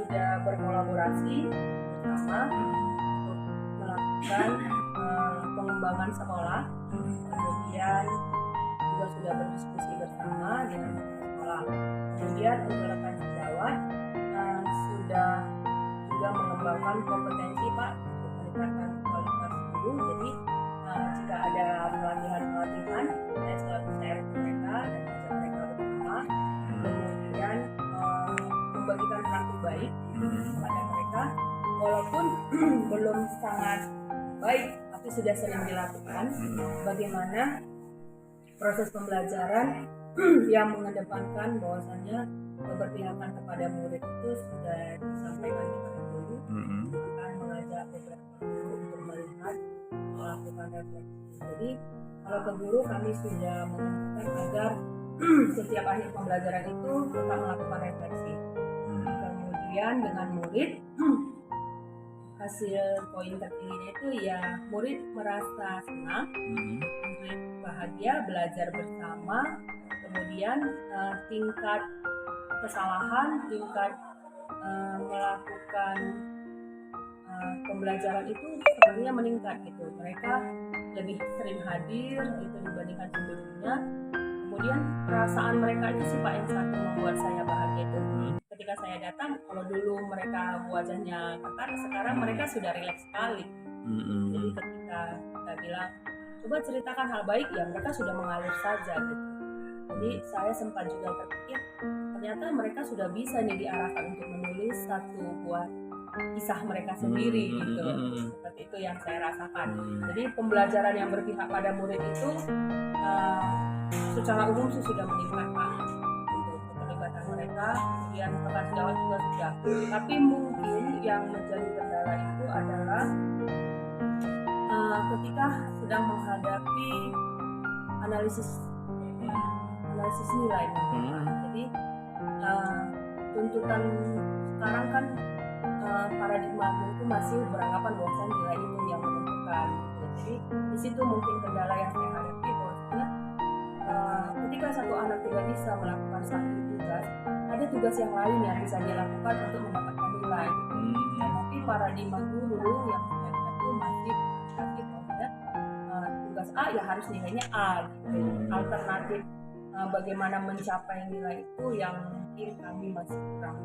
sudah berkolaborasi bersama untuk melakukan pengembangan sekolah, kemudian juga sudah berdiskusi bersama dengan sekolah. Kemudian untuk rekan sejawat sudah juga mengembangkan kompetensi Pak untuk meningkatkan kualitas guru. Jadi jika ada pelatihan saya selalu share ke mereka dan ajak mereka bersama, kemudian membagikan praktik baik kepada mereka, walaupun belum sangat baik tapi sudah sering dilakukan. Bagaimana proses pembelajaran yang mengedepankan bahwasannya keberpihakan kepada murid itu sudah disampaikan kepada guru, akan mengajak beberapa guru untuk melihat melakukan refleksi. Jadi kalau ke guru kami sudah menyampaikan agar setiap akhir pembelajaran itu tetap melakukan refleksi. Kemudian dengan murid, hasil poin tertingginya itu ya murid merasa senang, murid bahagia belajar bersama, kemudian tingkat kesalahan, tingkat melakukan pembelajaran itu sebenarnya meningkat gitu. Mereka lebih sering hadir gitu dibandingkan sebelumnya. Kemudian perasaan mereka itu sih Pak yang satu membuat saya bahagia itu. Ketika saya datang, kalau dulu mereka wajahnya ketar, sekarang mereka sudah rileks sekali. Jadi ketika saya bilang, coba ceritakan hal baik, ya mereka sudah mengalir saja gitu. Jadi saya sempat juga terpikir, ternyata mereka sudah bisa nih diarahkan untuk menulis satu buah kisah mereka sendiri gitu. Seperti itu yang saya rasakan. Jadi pembelajaran yang berpihak pada murid itu secara umum sudah meningkat Pak untuk keterlibatan mereka. Kemudian rekan sejawat juga sudah. Tapi mungkin yang menjadi kendala itu adalah ketika sedang menghadapi analisis nilai mungkin Pak. Jadi tuntutan sekarang kan paradigma itu masih beranggapan bahwa nilai itu yang menentukan gitu. Jadi di situ mungkin kendala yang saya hadapi bahwasanya ketika satu anak tidak bisa melakukan satu tugas, ada tugas yang lain yang bisa dilakukan untuk mendapatkan nilai gitu. Tapi paradigma guru yang saya lihat itu masih alternatif bahwa tugas A ya harus nilainya A gitu. Alternatif bagaimana mencapai nilai itu yang mungkin kami masih kurang.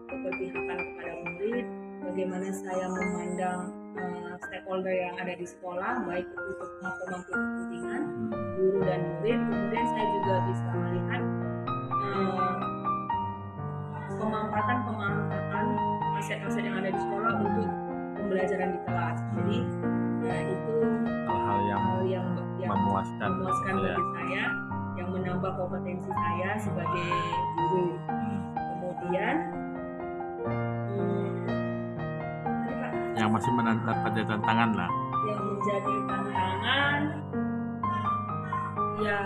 Keberpihakan kepada murid, bagaimana saya memandang stakeholder yang ada di sekolah, baik itu pemangku kepentingan, guru dan murid. Kemudian saya juga bisa melihat pemanfaatan aset-aset yang ada di sekolah untuk pembelajaran di kelas. Jadi itu hal yang memuaskan bagi saya, yang menambah kompetensi saya sebagai guru. Kemudian yang masih menjadi tantangan lah. Yang menjadi tantangan ya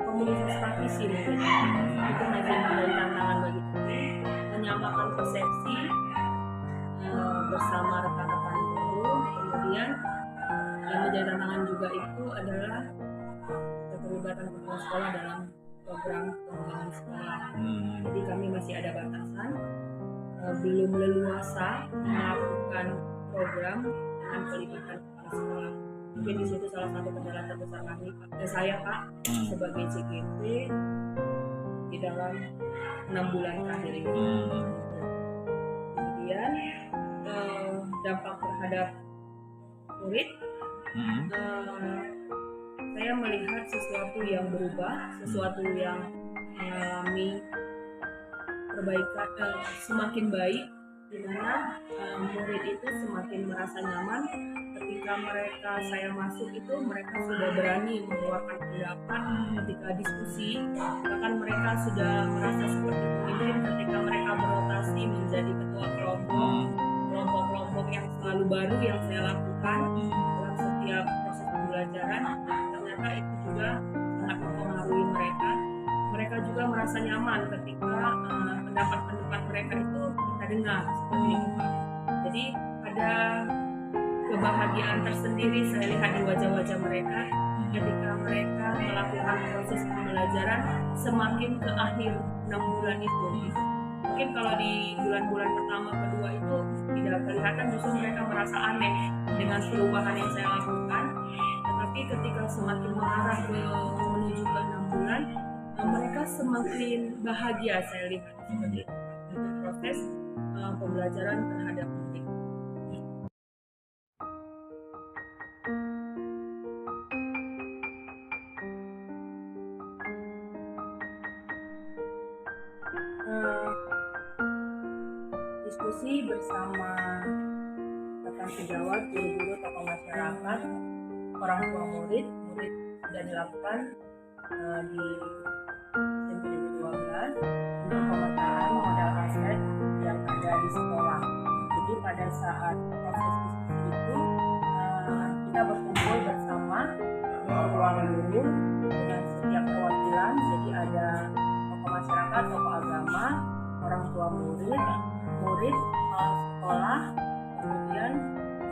komunitas praktisi mungkin itu masih menjadi tantangan bagi kami, menyamakan persepsi bersama rekan-rekan guru. Kemudian yang menjadi tantangan juga itu adalah keterlibatan kepala sekolah dalam program pengembangan sekolah. Jadi kami masih ada batasan, belum leluasa melakukan program dengan pelibatan kepala sekolah. Mungkin di situ salah satu kendala terbesar kami, saya Pak, sebagai CGP di dalam 6 bulan terakhir ini. Kemudian dampak terhadap murid, saya melihat sesuatu yang berubah, sesuatu yang mengalami perbaikan, semakin baik, di mana murid itu semakin merasa nyaman ketika saya masuk itu mereka sudah berani mengeluarkan pendapat ketika diskusi, bahkan mereka sudah merasa seperti pemimpin ketika mereka berotasi menjadi ketua kelompok yang selalu baru yang saya lakukan dalam setiap proses pembelajaran. Ternyata itu juga sangat mempengaruhi mereka mereka juga merasa nyaman ketika pendapat-pendapat mereka itu kita dengar seperti itu Pak. Jadi ada kebahagiaan tersendiri saya lihat di wajah-wajah mereka ketika mereka melakukan proses pembelajaran semakin ke akhir 6 bulan itu. Mungkin kalau di bulan-bulan pertama kedua itu tidak kelihatan, justru mereka merasa aneh dengan perubahan yang saya lakukan. Tetapi ketika semakin mengarah menuju ke 6 bulan, mereka semakin bahagia saya lihat seperti itu untuk proses pembelajaran terhadap musik. Diskusi bersama rekan sejawat, guru-guru, tokoh masyarakat, orang tua murid sudah dilakukan di SIM 2012 untuk pemetaan modal aset yang ada di sekolah. Jadi pada saat proses diskusi itu kita berkumpul bersama ruang guru dengan setiap perwakilan. Jadi ada tokoh masyarakat, tokoh agama, orang tua murid, kepala sekolah, kemudian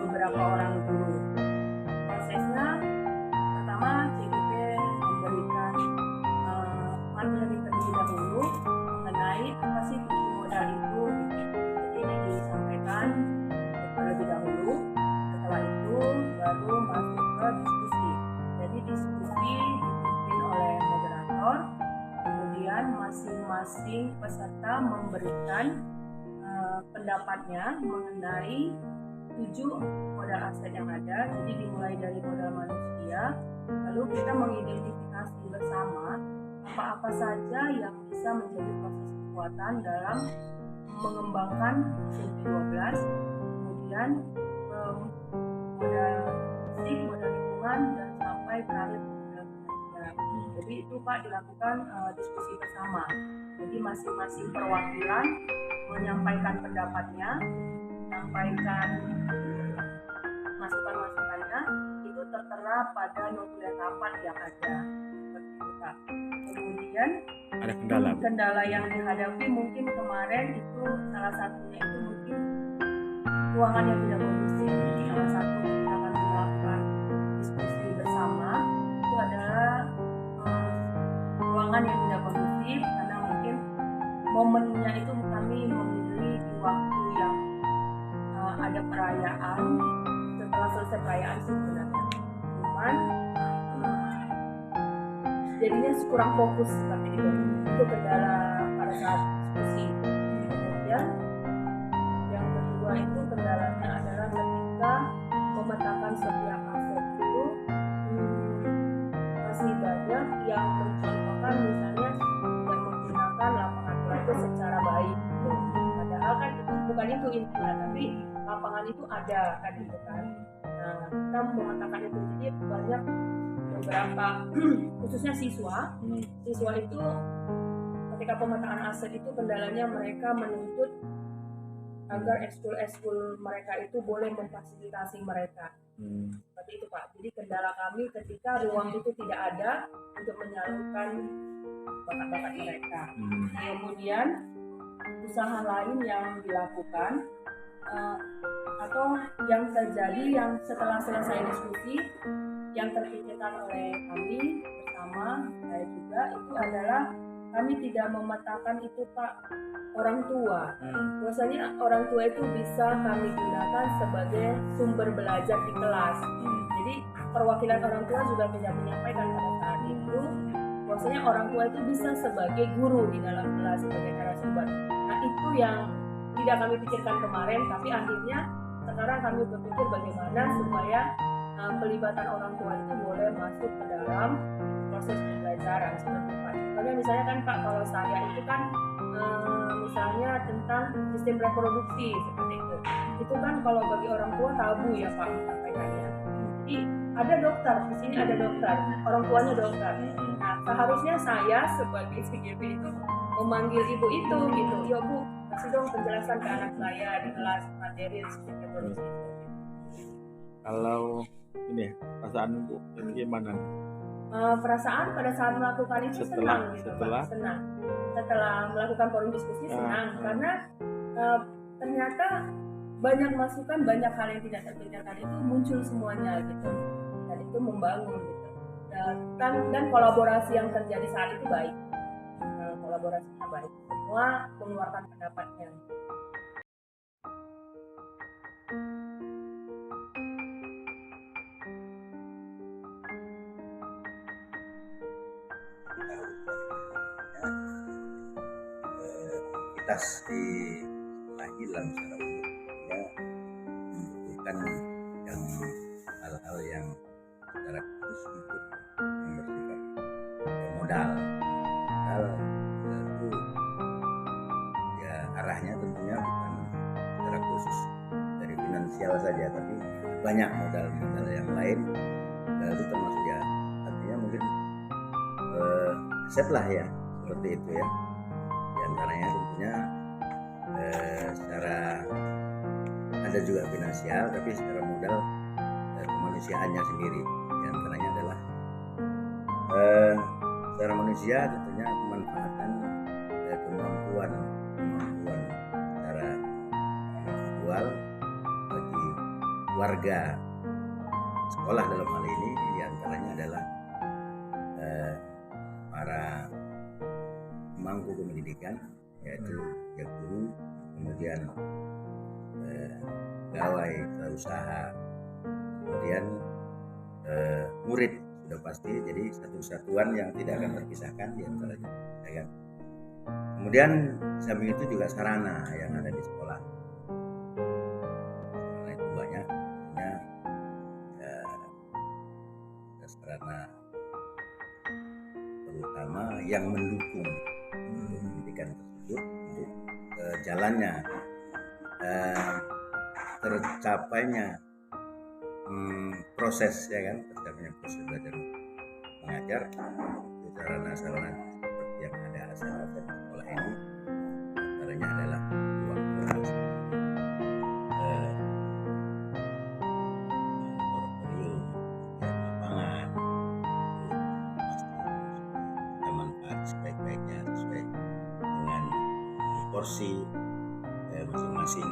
beberapa orang guru. Prosesnya pertama CGP memberikan materi terlebih dahulu mengenai apa sih fungsi modal itu. Jadi ini disampaikan terlebih dahulu. Setelah itu baru masuk ke diskusi. Jadi diskusi dipimpin oleh moderator. Kemudian masing-masing peserta memberikan pendapatnya mengenai 7 modal aset yang ada. Jadi dimulai dari modal manusia, lalu kita mengidentifikasi bersama apa-apa saja yang bisa menjadi proses kekuatan dalam mengembangkan SIM 12, kemudian modal fisik, modal lingkungan, dan sampai terakhir modal finansial. Jadi itu Pak dilakukan diskusi bersama. Jadi masing-masing perwakilan menyampaikan pendapatnya, menyampaikan masukan-masukannya, itu tertera pada notulek rapat yang ada. Seperti itu Pak. Kemudian ada kendala yang dihadapi mungkin kemarin itu salah satunya itu mungkin ruangan yang tidak kondusif. Salah satu kita akan melakukan diskusi bersama itu adalah ruangan yang tidak kondusif, karena mungkin momennya itu kami memilih di waktu yang ada perayaan, setelah selesai perayaan sebenarnya. Cuman jadinya kurang fokus seperti itu. Itu kendala pada saat diskusi. Kemudian yang kedua itu kendalanya adalah ketika memetakan setiap aset itu masih banyak yang mencontohkan misalnya yang menggunakan lapangan bola itu secara baik. Padahal kan itu bukan itu intinya, tapi lapangan itu ada kan gitu kan. Nah, kita memetakan itu, jadi banyak beberapa khususnya siswa itu ketika pemetaan aset itu kendalanya mereka menuntut agar ekskul mereka itu boleh memfasilitasi mereka. Seperti itu Pak. Jadi kendala kami ketika ruang itu tidak ada untuk menyalurkan bakat-bakat mereka. Kemudian usaha lain yang dilakukan atau yang terjadi yang setelah selesai diskusi yang terpikirkan oleh kami bersama saya juga itu adalah kami tidak memetakan itu Pak orang tua. Biasanya orang tua itu bisa kami gunakan sebagai sumber belajar di kelas. Jadi perwakilan orang tua juga tidak menyampaikan pada saat itu bahwasanya orang tua itu bisa sebagai guru di dalam kelas sebagai narasumber. Nah itu yang tidak kami pikirkan kemarin, tapi akhirnya sekarang kami berpikir bagaimana supaya pelibatan orang tua itu boleh masuk ke dalam proses pembelajaran seperti Pak. Contohnya misalnya kan Pak, kalau saya itu kan misalnya tentang sistem reproduksi seperti itu kan kalau bagi orang tua tabu ya Pak menyampaikannya. Jadi ada dokter di sini, ada dokter, orang tuanya dokter. Nah seharusnya saya sebagai CGP itu memanggil ibu itu gitu, ya Bu kasih dong penjelasan ke anak saya di kelas materi sistem reproduksi. Kalau ini perasaan Bu gimana? perasaan pada saat melakukan itu senang gitu Pak. Senang. Setelah melakukan forum diskusi senang karena ternyata banyak masukan, banyak hal yang tidak terpikirkan itu muncul semuanya gitu, dan itu membangun gitu. Dan kolaborasi yang terjadi saat itu baik, kolaborasinya baik, semua mengeluarkan pendapatnya. Aktivitas di lagi dalam secara umum ya membutuhkan yang hal-hal yang secara khusus untuk yang bersifat modal itu ya arahnya tentunya bukan secara khusus dari finansial saja, tapi banyak modal-modal yang lain, itu termasuk ya artinya mungkin aset lah ya, seperti itu ya. Di antaranya tentunya secara ada juga finansial, tapi secara modal kemanusiaannya sendiri. Di antaranya adalah secara manusia tentunya pemanfaatan kemampuan secara individual bagi warga sekolah dalam hal ini. Di antaranya adalah para pemangku pendidikan, yaitu ya guru, kemudian pegawai usaha, kemudian murid sudah pasti, jadi satu kesatuan yang tidak akan terpisahkan di antaranya. Ya. Kemudian samping itu juga sarana yang ada di sekolah. Sarana itu banyak, tentunya sarana terutama yang mendukung pendidikan tersebut untuk jalannya tercapainya proses ya kan, tercapainya proses belajar mengajar. Sarana-sarana seperti yang ada aset-aset di sekolah ini antaranya adalah ruang kelas, laboratorium, lapangan, kita manfaat sebaik-baiknya sesuai dengan porsi masing-masing